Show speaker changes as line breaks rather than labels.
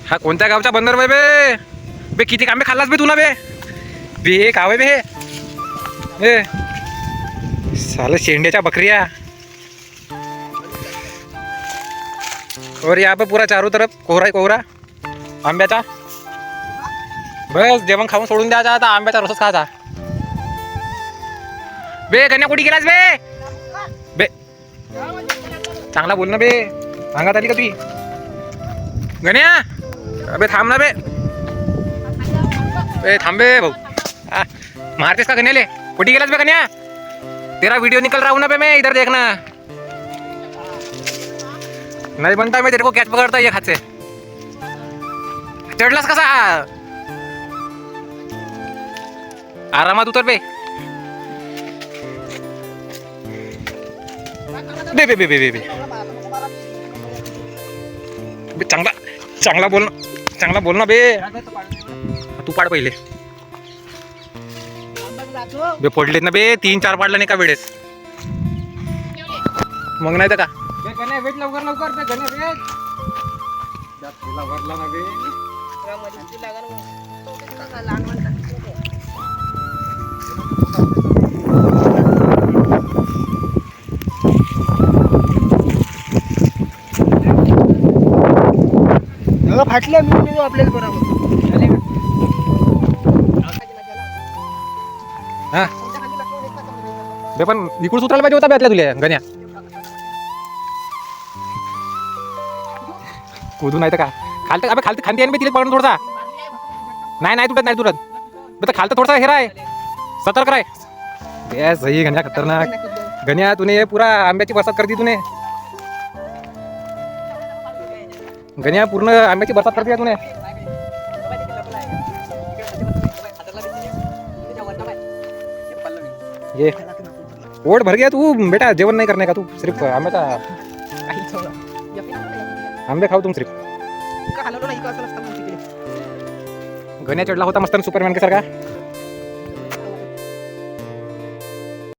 हा कोणत्या गावचा बंदर बाई बे? बे किती आंबे खाल्लास बे तुला बे? बे कावे बे हे साले शेंड्याच्या बकरिया. और यहाँ पे पूरा चारों तरफ कोहरा ही कोहरा आंब्याचा. बस जेवण खाऊन सोडून द्यायचा आता, आंब्याचा रसच खायचा. बे गण्या कुठे गेलास बे? बे चांगला बोल ना बे, सांगत आली का ती गण्या? अबे थांब ना बे, बे थांब बे भाऊ. मारतेस का गण्याले? कुठे गेलास बे गण्या? तेरा वीडियो निकल रहा हूं ना बे मैं, इधर देखना. नहीं बनता मैं तेरे को कैच पकड़ता ये हाथ से. चढलास कसा? आरामात उतर बे. बे बे बे बे बे बे चांगला चांगला बोल ना, चांगला बोल ना बे. तू पाड पहिले बे. पडलेत ना बे, 3-4 पाडला नाही का वेळेस, मग नाही तर का. वेट लवकर लवकर बे गणे वेट. तुला भरला ना बे.
फाटल्या मी आपल्याला बरोबर.
हा बे पण इकडून उतरायला पाहिजे होता बे आतल्या तुला गण्या. कुदू नाही तर का खालत. अबे खालत खांदी आहे बे तिला पकडून थोडासा. नाही नाही तुटत, नाही तुटत बे. खालत थोडासा हेरा आहे, सतर्क राय. बे सही गण्या, खतरनाक गण्या. तूने पूरा आंब्याची बरसात कर दी तूने गण्या. पूर्ण आंब्याची बरसात कर दिया तूने. ये पोट भर गया तू बेटा. जेवण नाही करने का तू? सिर्फ आंब्याचा आंबे खाऊ तुम सिर्फ. गण्या चढला होता मस्त सुपरमॅन के सारखा.